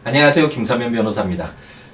안녕하세요. 김사면 변호사입니다.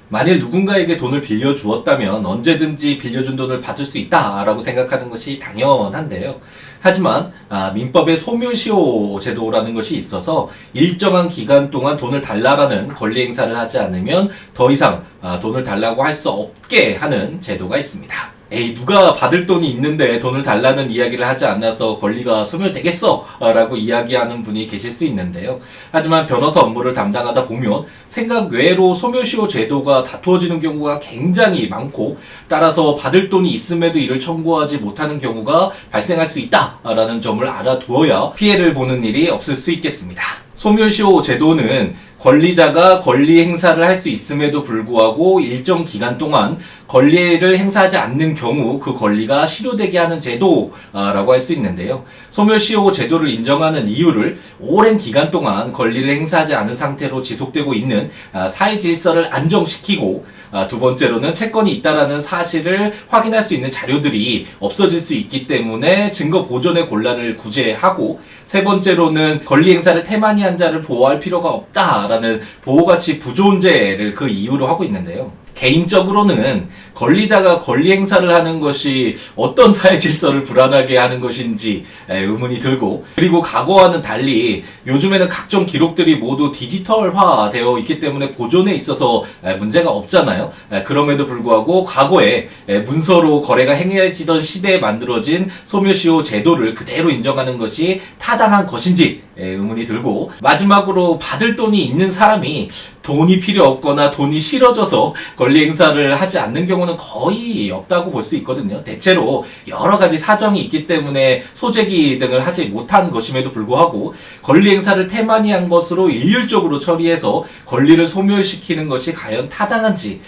만일 누군가에게 돈을 빌려주었다면 언제든지 빌려준 돈을 받을 수 있다라고 생각하는 것이 당연한데요. 하지만 민법에 소멸시효 제도라는 것이 있어서 일정한 기간 동안 돈을 달라라는 권리 행사를 하지 않으면 더 이상 돈을 달라고 할 수 없게 하는 제도가 있습니다. 에이, 누가 받을 돈이 있는데 돈을 달라는 이야기를 하지 않아서 권리가 소멸되겠어? 라고 이야기하는 분이 계실 수 있는데요. 하지만 변호사 업무를 담당하다 보면 생각 외로 소멸시효 제도가 다투어지는 경우가 굉장히 많고, 따라서 받을 돈이 있음에도 이를 청구하지 못하는 경우가 발생할 수 있다라는 점을 알아두어야 피해를 보는 일이 없을 수 있겠습니다. 소멸시효 제도는 권리자가 권리 행사를 할 수 있음에도 불구하고 일정 기간 동안 권리를 행사하지 않는 경우 그 권리가 실효되게 하는 제도라고 할 수 있는데요. 소멸시효 제도를 인정하는 이유를 오랜 기간 동안 권리를 행사하지 않은 상태로 지속되고 있는 사회 질서를 안정시키고, 두 번째로는 채권이 있다라는 사실을 확인할 수 있는 자료들이 없어질 수 있기 때문에 증거 보존의 곤란을 구제하고, 세 번째로는 권리 행사를 태만히 자를 보호할 필요가 없다라는 보호가치 부존재를 그 이유로 하고 있는데요. 개인적으로는 권리자가 권리 행사를 하는 것이 어떤 사회 질서를 불안하게 하는 것인지 의문이 들고, 그리고 과거와는 달리 요즘에는 각종 기록들이 모두 디지털화 되어 있기 때문에 보존에 있어서 문제가 없잖아요. 그럼에도 불구하고 과거에 문서로 거래가 행해지던 시대에 만들어진 소멸시효 제도를 그대로 인정하는 것이 타당한 것인지 의문이 들고, 마지막으로 받을 돈이 있는 사람이 돈이 필요 없거나 돈이 싫어져서 권리 행사를 하지 않는 경우는 거의 없다고 볼 수 있거든요. 대체로 여러 가지 사정이 있기 때문에 소재기 등을 하지 못한 것임에도 불구하고 권리 행사를 태만히 한 것으로 일률적으로 처리해서 권리를 소멸시키는 것이 과연 타당한지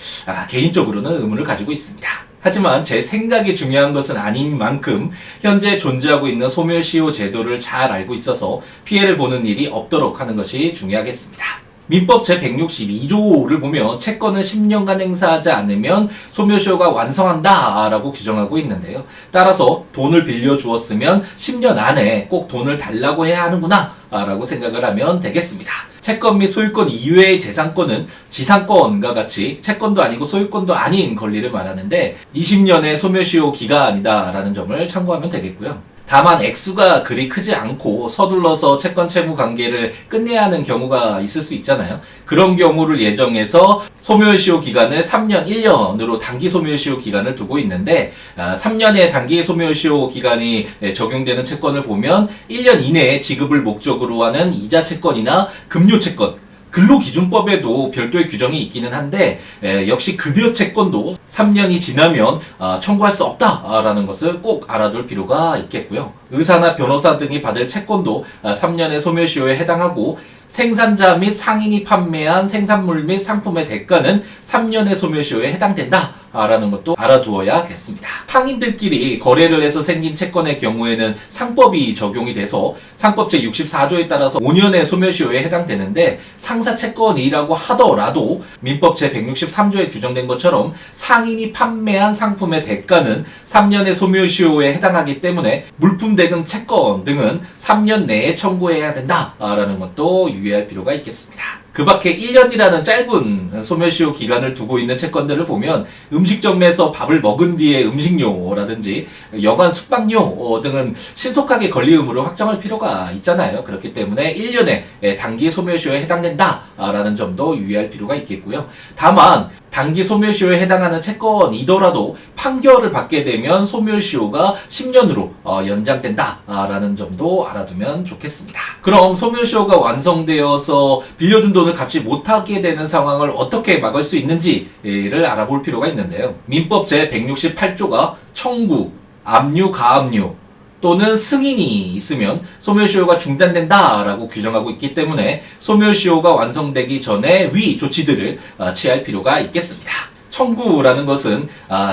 개인적으로는 의문을 가지고 있습니다. 하지만 제 생각이 중요한 것은 아닌 만큼 현재 존재하고 있는 소멸시효 제도를 잘 알고 있어서 피해를 보는 일이 없도록 하는 것이 중요하겠습니다. 민법 제162조를 보면 채권을 10년간 행사하지 않으면 소멸시효가 완성한다라고 규정하고 있는데요. 따라서 돈을 빌려주었으면 10년 안에 꼭 돈을 달라고 해야 하는구나 라고 생각을 하면 되겠습니다. 채권 및 소유권 이외의 재산권은 지상권과 같이 채권도 아니고 소유권도 아닌 권리를 말하는데 20년의 소멸시효 기간이다 라는 점을 참고하면 되겠고요. 다만 액수가 그리 크지 않고 서둘러서 채권 채무 관계를 끝내야 하는 경우가 있을 수 있잖아요. 그런 경우를 예정해서 소멸시효 기간을 3년, 1년으로 단기 소멸시효 기간을 두고 있는데, 3년의 단기 소멸시효 기간이 적용되는 채권을 보면 1년 이내에 지급을 목적으로 하는 이자 채권이나 금료 채권, 근로기준법에도 별도의 규정이 있기는 한데 역시 급여 채권도 3년이 지나면 청구할 수 없다라는 것을 꼭 알아둘 필요가 있겠고요. 의사나 변호사 등이 받을 채권도 3년의 소멸시효에 해당하고, 생산자 및 상인이 판매한 생산물 및 상품의 대가는 3년의 소멸시효에 해당된다 라는 것도 알아두어야겠습니다. 상인들끼리 거래를 해서 생긴 채권의 경우에는 상법이 적용이 돼서 상법 제64조에 따라서 5년의 소멸시효에 해당되는데, 상사 채권이라고 하더라도 민법 제163조에 규정된 것처럼 상인이 판매한 상품의 대가는 3년의 소멸시효에 해당하기 때문에 물품 대금 채권 등은 3년 내에 청구해야 된다라는 것도 유의할 필요가 있겠습니다. 그 밖에 1년이라는 짧은 소멸시효 기간을 두고 있는 채권들을 보면 음식점에서 밥을 먹은 뒤에 음식료라든지 여관 숙박료 등은 신속하게 권리 의무를 확정할 필요가 있잖아요. 그렇기 때문에 1년의 단기 소멸시효에 해당된다라는 점도 유의할 필요가 있겠고요. 다만 단기 소멸시효에 해당하는 채권이더라도 판결을 받게 되면 소멸시효가 10년으로 연장된다라는 점도 알아두면 좋겠습니다. 그럼 소멸시효가 완성되어서 빌려준 돈을 갚지 못하게 되는 상황을 어떻게 막을 수 있는지를 알아볼 필요가 있는데요. 민법 제168조가 청구, 압류, 가압류 또는 승인이 있으면 소멸시효가 중단된다라고 규정하고 있기 때문에 소멸시효가 완성되기 전에 위 조치들을 취할 필요가 있겠습니다. 청구라는 것은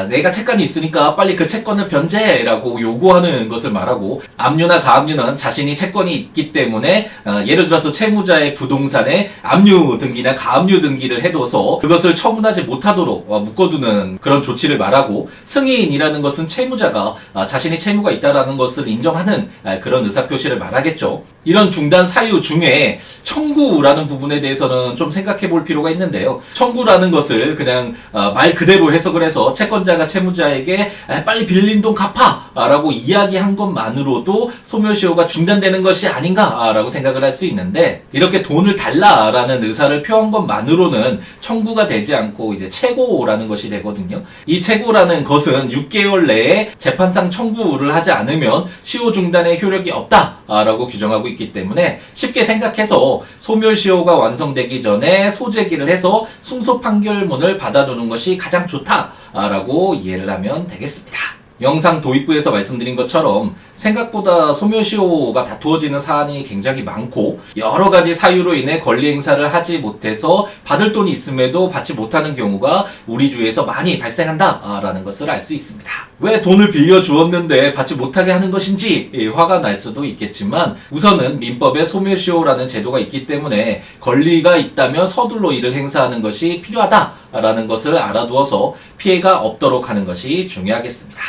내가 채권이 있으니까 빨리 그 채권을 변제라고 요구하는 것을 말하고, 압류나 가압류는 자신이 채권이 있기 때문에 예를 들어서 채무자의 부동산에 압류 등기나 가압류 등기를 해둬서 그것을 처분하지 못하도록 묶어두는 그런 조치를 말하고, 승인이라는 것은 채무자가 자신이 채무가 있다라는 것을 인정하는 그런 의사표시를 말하겠죠. 이런 중단 사유 중에 청구라는 부분에 대해서는 좀 생각해 볼 필요가 있는데요. 청구라는 것을 그냥 말 그대로 해석을 해서 채권자가 채무자에게 빨리 빌린 돈 갚아 라고 이야기한 것만으로도 소멸시효가 중단되는 것이 아닌가 라고 생각을 할 수 있는데, 이렇게 돈을 달라라는 의사를 표한 것만으로는 청구가 되지 않고 이제 채고라는 것이 되거든요. 이 채고라는 것은 6개월 내에 재판상 청구를 하지 않으면 시효 중단의 효력이 없다라고 규정하고 있기 때문에, 쉽게 생각해서 소멸시효가 완성되기 전에 소재기를 해서 승소 판결문을 받아두는 것이 가장 좋다라고 이해를 하면 되겠습니다. 영상 도입부에서 말씀드린 것처럼 생각보다 소멸시효가 다투어지는 사안이 굉장히 많고, 여러 가지 사유로 인해 권리 행사를 하지 못해서 받을 돈이 있음에도 받지 못하는 경우가 우리 주위에서 많이 발생한다라는 것을 알 수 있습니다. 왜 돈을 빌려 주었는데 받지 못하게 하는 것인지 화가 날 수도 있겠지만, 우선은 민법에 소멸시효라는 제도가 있기 때문에 권리가 있다면 서둘러 이를 행사하는 것이 필요하다라는 것을 알아두어서 피해가 없도록 하는 것이 중요하겠습니다.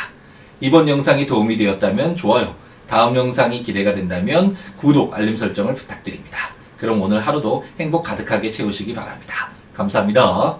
이번 영상이 도움이 되었다면 좋아요, 다음 영상이 기대가 된다면 구독, 알림 설정을 부탁드립니다. 그럼 오늘 하루도 행복 가득하게 채우시기 바랍니다. 감사합니다.